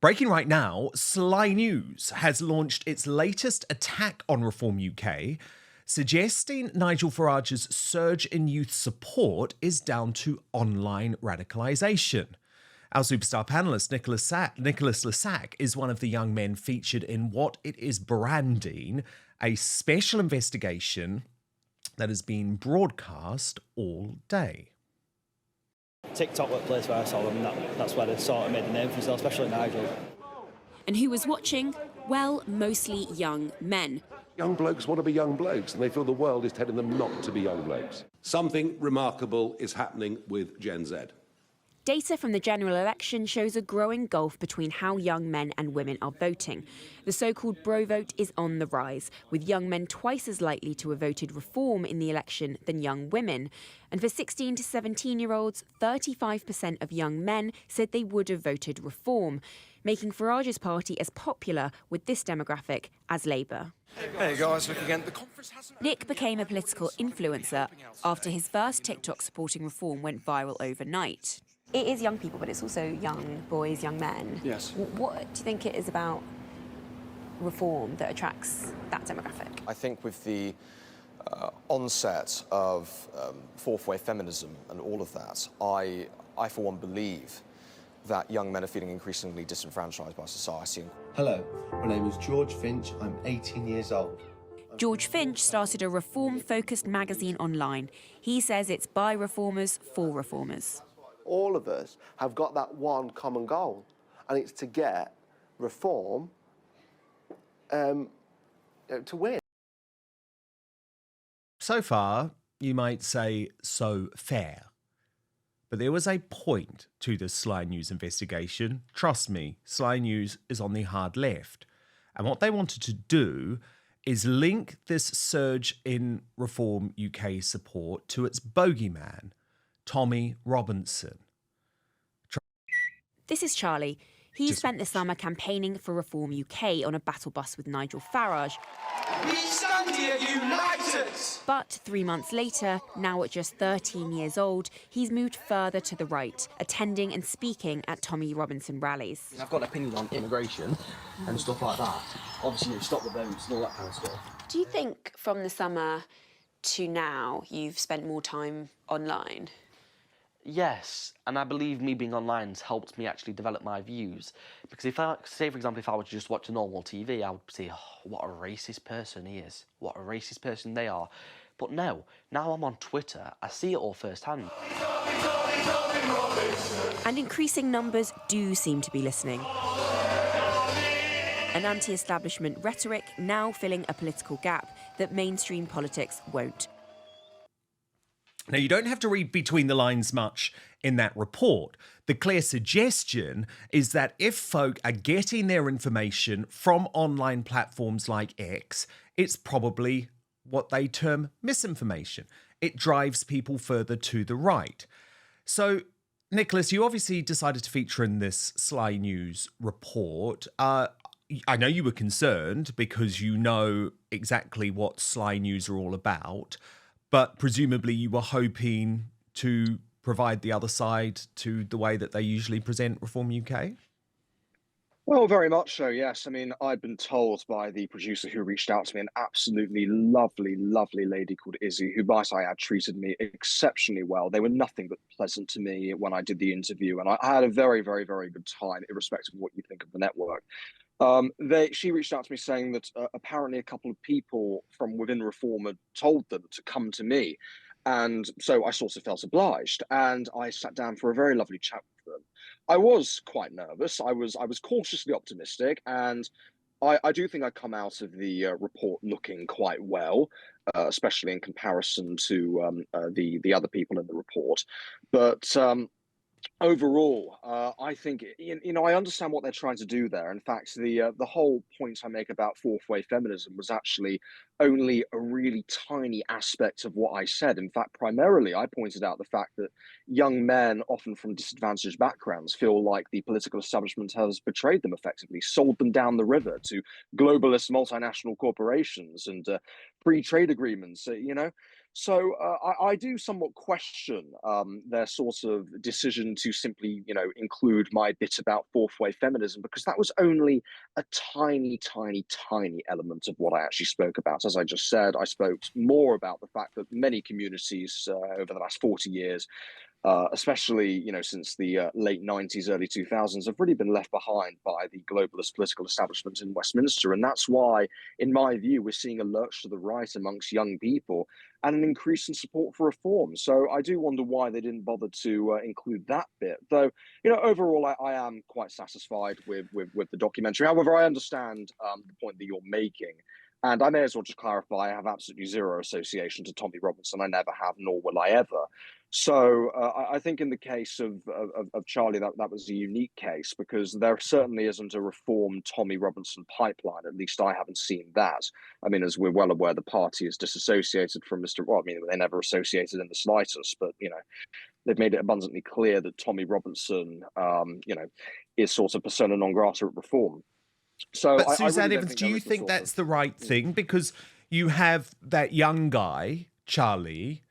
Breaking right now, Sly News has launched its latest attack on Reform UK, suggesting Nigel Farage's surge in youth support is down to online radicalisation. Our superstar panellist, Nicholas Lissack, is one of the young men featured in what it is branding a special investigation that has been broadcast all day. TikTok was the place where I saw them, and that's where they sort of made the name for themselves, especially Nigel. And who was watching? Well, mostly young men. Young blokes want to be young blokes, and they feel the world is telling them not to be young blokes. Something remarkable is happening with Gen Z. Data from the general election shows a growing gulf between how young men and women are voting. The so-called bro vote is on the rise, with young men twice as likely to have voted Reform in the election than young women. And for 16 to 17-year-olds, 35% of young men said they would have voted Reform, making Farage's party as popular with this demographic as Labour. Hey guys, look again. The conference hasn't... Nick became a political influencer after his first TikTok supporting Reform went viral overnight. It is young people, but it's also young boys, young men. Yes. What do you think it is about Reform that attracts that demographic? I think with the onset of fourth wave feminism and all of that, I for one believe that young men are feeling increasingly disenfranchised by society. Hello, my name is George Finch. I'm 18 years old. George Finch started a reform-focused magazine online. He says it's by reformers for reformers. All of us have got that one common goal, and it's to get Reform to win. So far, you might say so fair. But there was a point to this Sly News investigation. Trust me, Sly News is on the hard left. And what they wanted to do is link this surge in Reform UK support to its bogeyman, Tommy Robinson. This is Charlie. He spent the summer campaigning for Reform UK on a battle bus with Nigel Farage. We stand here united! But 3 months later, now at just 13 years old, he's moved further to the right, attending and speaking at Tommy Robinson rallies. I've got an opinion on immigration and stuff like that. Obviously, you stop the votes and all that kind of stuff. Do you think from the summer to now you've spent more time online? Yes, and I believe me being online has helped me actually develop my views. Because if I, say for example, if I were to just watch a normal TV, I would say, oh, what a racist person he is. What a racist person they are. But no, now I'm on Twitter, I see it all firsthand. And increasing numbers do seem to be listening. An anti-establishment rhetoric now filling a political gap that mainstream politics won't. Now, you don't have to read between the lines much in that report. The clear suggestion is that if folk are getting their information from online platforms like X, it's probably what they term misinformation. It drives people further to the right. So, Nicholas, you obviously decided to feature in this Sly News report. I know you were concerned because you know exactly what Sly News are all about. But presumably you were hoping to provide the other side to the way that they usually present Reform UK? Well, very much so, yes. I mean, I'd been told by the producer who reached out to me, an absolutely lovely, lovely lady called Izzy, who, might I add, treated me exceptionally well. They were nothing but pleasant to me when I did the interview, and I had a very, very, very good time, irrespective of what you think of the network. She reached out to me saying that apparently a couple of people from within Reform had told them to come to me. And so I sort of felt obliged, and I sat down for a very lovely chat with them. I was quite nervous. I was cautiously optimistic, and I do think I come out of the report looking quite well, especially in comparison to the other people in the report. But overall, I think, I understand what they're trying to do there. In fact, the whole point I make about fourth wave feminism was actually only a really tiny aspect of what I said. In fact, primarily, I pointed out the fact that young men, often from disadvantaged backgrounds, feel like the political establishment has betrayed them effectively, sold them down the river to globalist multinational corporations and free trade agreements, So I do somewhat question their sort of decision to simply, include my bit about fourth wave feminism, because that was only a tiny, tiny, tiny element of what I actually spoke about. As I just said, I spoke more about the fact that many communities over the last 40 years, especially since the late 90s, early 2000s, have really been left behind by the globalist political establishment in Westminster. And that's why, in my view, we're seeing a lurch to the right amongst young people and an increase in support for reform. So I do wonder why they didn't bother to include that bit. Though, overall, I am quite satisfied with the documentary. However, I understand the point that you're making. And I may as well just clarify, I have absolutely zero association to Tommy Robinson. I never have, nor will I ever. So I think in the case of Charlie, that was a unique case, because there certainly isn't a reformed Tommy Robinson pipeline. At least I haven't seen that. I mean, as we're well aware, the party is disassociated from Mr. Well, I mean, they never associated in the slightest, but, they've made it abundantly clear that Tommy Robinson, is sort of persona non grata at reform. So, but Suzanne really Evans, do you think that's the right thing? Because you have that young guy, Charlie,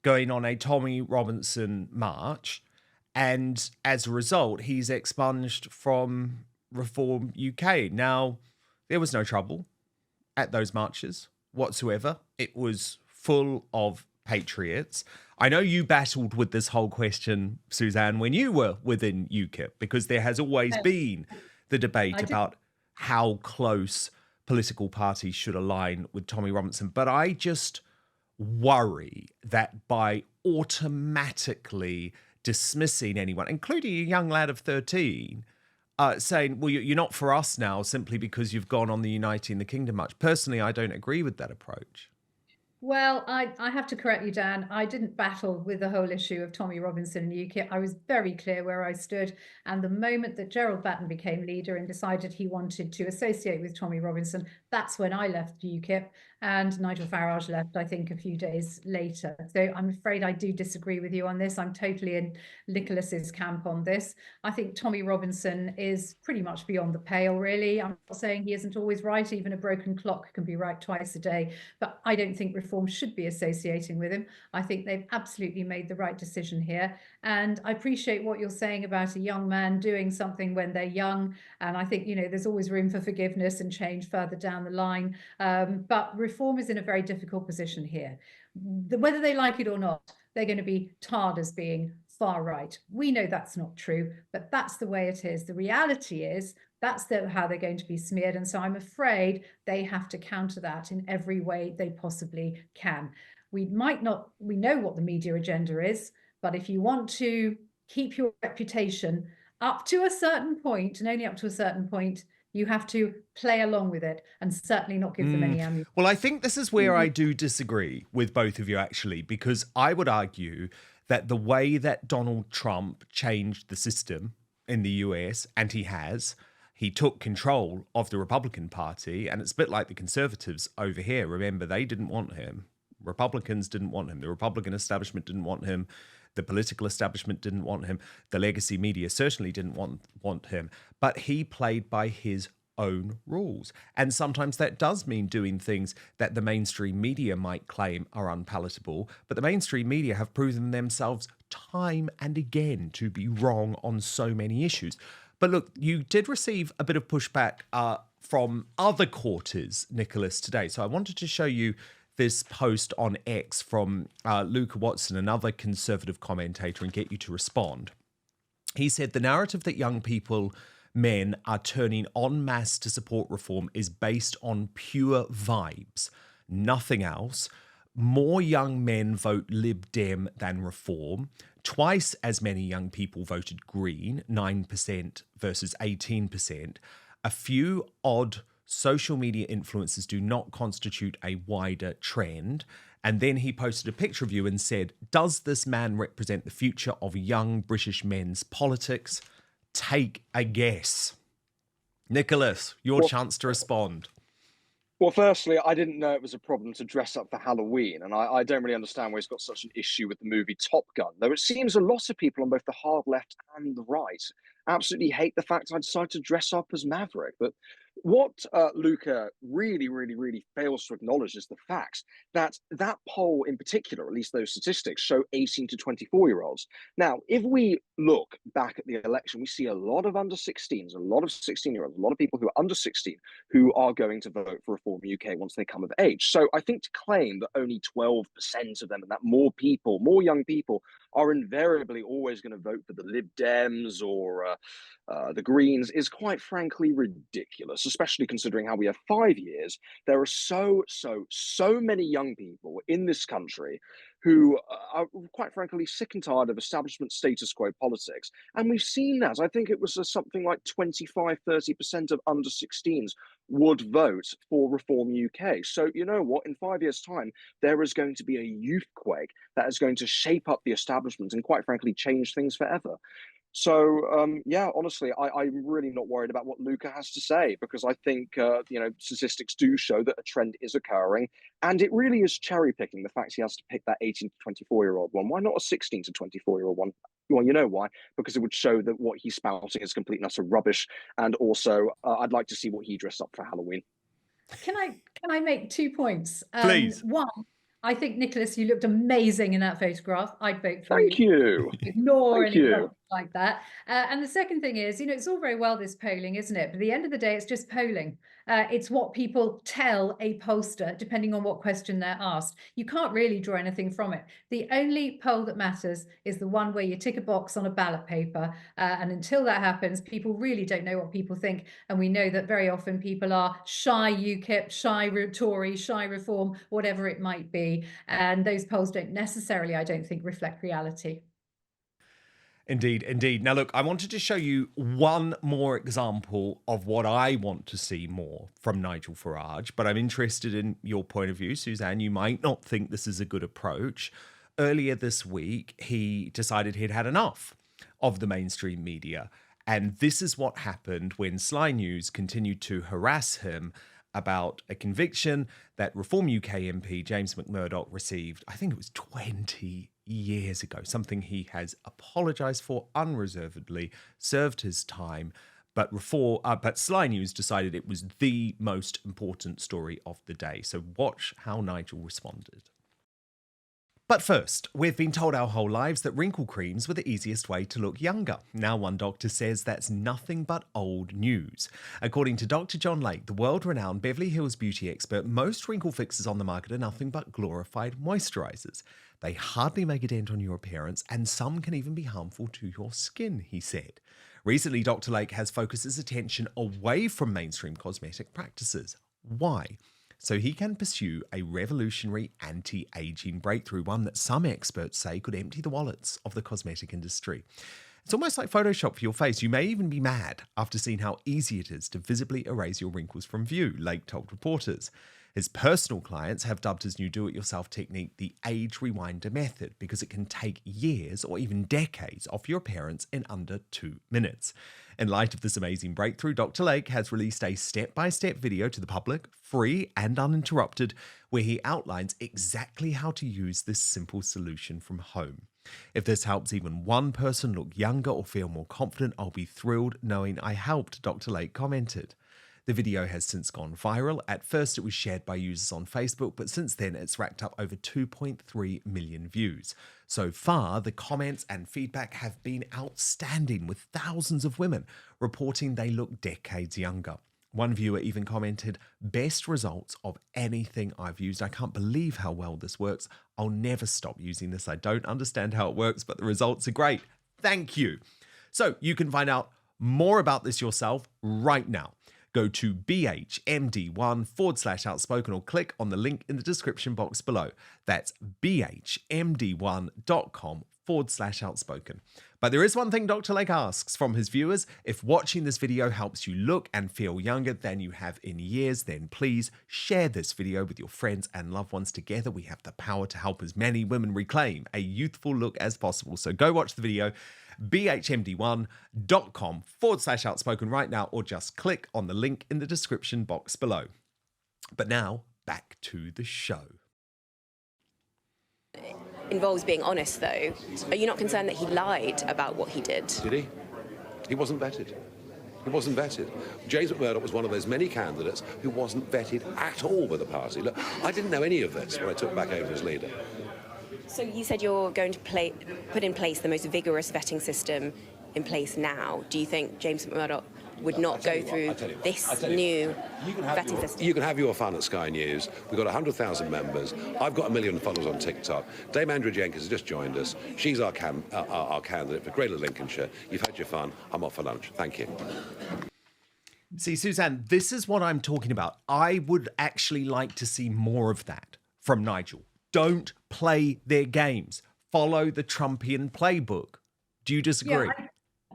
going on a Tommy Robinson march, and as a result, he's expunged from Reform UK. Now, there was no trouble at those marches whatsoever. It was full of patriots. I know you battled with this whole question, Suzanne, when you were within UKIP, because there has always been the debate about how close political parties should align with Tommy Robinson. But I just worry that by automatically dismissing anyone, including a young lad of 13, saying, well, you're not for us now simply because you've gone on the Uniting the Kingdom march. Personally, I don't agree with that approach. Well, I have to correct you, Dan. I didn't battle with the whole issue of Tommy Robinson and UKIP. I was very clear where I stood. And the moment that Gerald Batten became leader and decided he wanted to associate with Tommy Robinson, that's when I left UKIP. And Nigel Farage left, I think, a few days later. So I'm afraid I do disagree with you on this. I'm totally in Nicholas's camp on this. I think Tommy Robinson is pretty much beyond the pale, really. I'm not saying he isn't always right. Even a broken clock can be right twice a day. But I don't think reform should be associating with him. I think they've absolutely made the right decision here. And I appreciate what you're saying about a young man doing something when they're young. And I think, there's always room for forgiveness and change further down the line. But reform is in a very difficult position here. Whether they like it or not, they're going to be tarred as being far right. We know that's not true, but that's the way it is. The reality is that's how they're going to be smeared. And so I'm afraid they have to counter that in every way they possibly can. We know what the media agenda is, but if you want to keep your reputation up to a certain point, and only up to a certain point, you have to play along with it and certainly not give them any ammunition. Well, I think this is where I do disagree with both of you, actually, because I would argue that the way that Donald Trump changed the system in the US, and he took control of the Republican Party, and it's a bit like the Conservatives over here. Remember, they didn't want him. Republicans didn't want him. The Republican establishment didn't want him. The political establishment didn't want him. The legacy media certainly didn't want him. But he played by his own rules. And sometimes that does mean doing things that the mainstream media might claim are unpalatable. But the mainstream media have proven themselves time and again to be wrong on so many issues. But look, you did receive a bit of pushback from other quarters, Nicholas, today. So I wanted to show you this post on X from Luca Watson, another conservative commentator, and get you to respond. He said, the narrative that young men are turning en masse to support reform is based on pure vibes, nothing else. More young men vote Lib Dem than reform. Twice as many young people voted Green, 9% versus 18%. A few odd social media influencers do not constitute a wider trend. And then he posted a picture of you and said, does this man represent the future of young British men's politics? Take a guess. Nicholas, your chance to respond. Well, firstly, I didn't know it was a problem to dress up for Halloween, and I don't really understand why he's got such an issue with the movie Top Gun, though it seems a lot of people on both the hard left and the right absolutely hate the fact I decided to dress up as Maverick. But what Luca really, really, really fails to acknowledge is the fact that that poll in particular, at least those statistics, show 18 to 24-year-olds. Now, if we look back at the election, we see a lot of under 16s, a lot of 16-year-olds, a lot of people who are under 16 who are going to vote for Reform UK once they come of age. So I think to claim that only 12% of them and that more people, more young people, are invariably always going to vote for the Lib Dems or the Greens is quite frankly ridiculous, especially considering how we have 5 years. There are so many young people in this country who are quite frankly sick and tired of establishment status quo politics. And we've seen that. I think it was something like 25-30% of under 16s would vote for Reform UK. So you know what? In 5 years' time, there is going to be a youth quake that is going to shape up the establishment and quite frankly change things forever. So, yeah, honestly, I'm really not worried about what Luca has to say because I think, statistics do show that a trend is occurring. And it really is cherry picking the fact he has to pick that 18 to 24-year-old one. Why not a 16 to 24-year-old one? Well, you know why? Because it would show that what he's spouting is complete and utter rubbish. And also, I'd like to see what he dressed up for Halloween. Can I make 2 points? Please. One, I think, Nicholas, you looked amazing in that photograph. I'd vote for Thank you. Ignore Thank any you. comments like that. And the second thing is, it's all very well, this polling, isn't it? But at the end of the day, it's just polling. It's what people tell a pollster, depending on what question they're asked. You can't really draw anything from it. The only poll that matters is the one where you tick a box on a ballot paper. And until that happens, people really don't know what people think. And we know that very often people are shy UKIP, shy Tory, shy Reform, whatever it might be. And those polls don't necessarily, I don't think, reflect reality. Indeed, indeed. Now, look, I wanted to show you one more example of what I want to see more from Nigel Farage, but I'm interested in your point of view. Suzanne, you might not think this is a good approach. Earlier this week, he decided he'd had enough of the mainstream media. And this is what happened when Sly News continued to harass him about a conviction that Reform UK MP James McMurdoch received, I think it was 20 years ago, something he has apologised for unreservedly, served his time, but Sly News decided it was the most important story of the day. So watch how Nigel responded. But first, we've been told our whole lives that wrinkle creams were the easiest way to look younger. Now one doctor says that's nothing but old news. According to Dr. John Lake, the world-renowned Beverly Hills beauty expert, most wrinkle fixes on the market are nothing but glorified moisturisers. They hardly make a dent on your appearance, and some can even be harmful to your skin, he said. Recently, Dr. Lake has focused his attention away from mainstream cosmetic practices. Why? So he can pursue a revolutionary anti-aging breakthrough, one that some experts say could empty the wallets of the cosmetic industry. It's almost like Photoshop for your face. You may even be mad after seeing how easy it is to visibly erase your wrinkles from view, Lake told reporters. His personal clients have dubbed his new do-it-yourself technique the age rewinder method because it can take years or even decades off your appearance in under 2 minutes. In light of this amazing breakthrough, Dr. Lake has released a step-by-step video to the public, free and uninterrupted, where he outlines exactly how to use this simple solution from home. If this helps even one person look younger or feel more confident, I'll be thrilled knowing I helped, Dr. Lake commented. The video has since gone viral. At first, it was shared by users on Facebook, but since then, it's racked up over 2.3 million views. So far, the comments and feedback have been outstanding, with thousands of women reporting they look decades younger. One viewer even commented, "Best results of anything I've used. I can't believe how well this works. I'll never stop using this. I don't understand how it works, but the results are great. Thank you." So you can find out more about this yourself right now. Go to bhmd1/outspoken or click on the link in the description box below. That's bhmd1.com/outspoken. But there is one thing Dr. Lake asks from his viewers. If watching this video helps you look and feel younger than you have in years, then please share this video with your friends and loved ones. Together, we have the power to help as many women reclaim a youthful look as possible. So go watch the video. bhmd1.com/outspoken right now, or just click on the link in the description box below. But now, back to the show. Involves being honest, though. Are you not concerned that he lied about what he did? Did he? He wasn't vetted. It wasn't vetted. James McMurdoch was one of those many candidates who wasn't vetted at all by the party. Look, I didn't know any of this when I took back over as leader. So you said you're going to put in place the most vigorous vetting system in place now. Do you think James McMurdoch would not go through this new vetting system? You can have your fun at Sky News. We've got 100,000 members. I've got 1 million followers on TikTok. Dame Andrea Jenkins has just joined us. She's our candidate for Greater Lincolnshire. You've had your fun. I'm off for lunch. Thank you. See, Suzanne, this is what I'm talking about. I would actually like to see more of that from Nigel. Don't play their games. Follow the Trumpian playbook. Do you disagree? Yeah,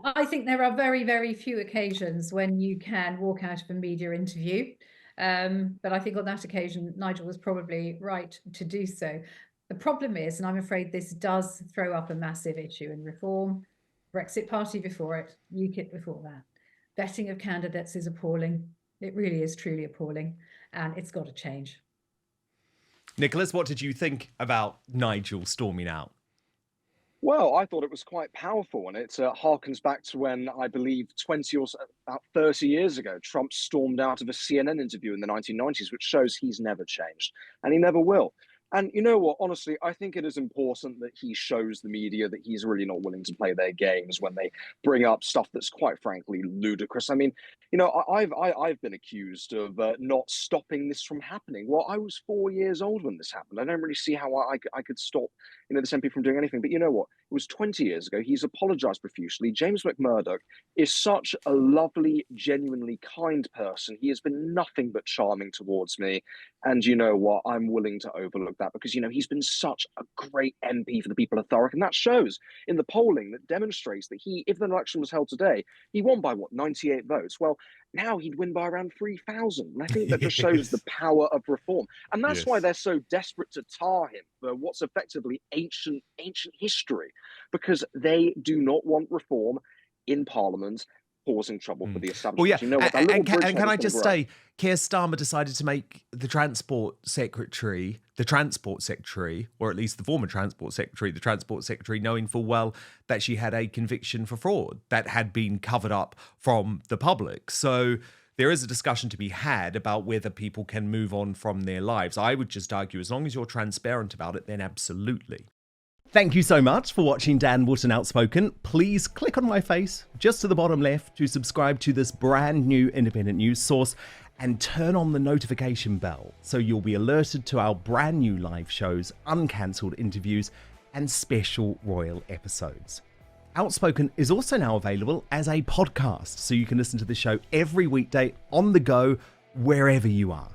I think there are very, very few occasions when you can walk out of a media interview. But I think on that occasion, Nigel was probably right to do so. The problem is, and I'm afraid this does throw up a massive issue in reform, Brexit Party before it, UKIP before that. Vetting of candidates is appalling. It really is truly appalling, and it's got to change. Nicholas, what did you think about Nigel storming out? Well, I thought it was quite powerful, and it harkens back to when, I believe, 20 or so, about 30 years ago, Trump stormed out of a CNN interview in the 1990s, which shows he's never changed, and he never will. And you know what? Honestly, I think it is important that he shows the media that he's really not willing to play their games when they bring up stuff that's quite frankly ludicrous. I mean, you know, I've been accused of not stopping this from happening. Well, I was 4 years old when this happened. I don't really see how I could stop, you know, this MP from doing anything. But you know what? It was 20 years ago. He's apologized profusely. James McMurdoch is such a lovely, genuinely kind person. He has been nothing but charming towards me. And you know what? I'm willing to overlook that because, you know, he's been such a great MP for the people of Thurrock. And that shows in the polling that demonstrates that he, if the election was held today, he won by what, 98 votes? Well, now he'd win by around 3,000. And I think that just shows the power of reform. And that's why they're so desperate to tar him for what's effectively ancient history, because they do not want reform in Parliament causing trouble for the establishment. Well, yeah, you know what, and can I just say, Keir Starmer decided to make the Transport Secretary, or at least the former Transport Secretary, knowing full well that she had a conviction for fraud that had been covered up from the public. So there is a discussion to be had about whether people can move on from their lives. I would just argue, as long as you're transparent about it, then absolutely. Thank you so much for watching Dan Wootton Outspoken. Please click on my face just to the bottom left to subscribe to this brand new independent news source and turn on the notification bell so you'll be alerted to our brand new live shows, uncancelled interviews, and special royal episodes. Outspoken is also now available as a podcast, so you can listen to the show every weekday on the go, wherever you are.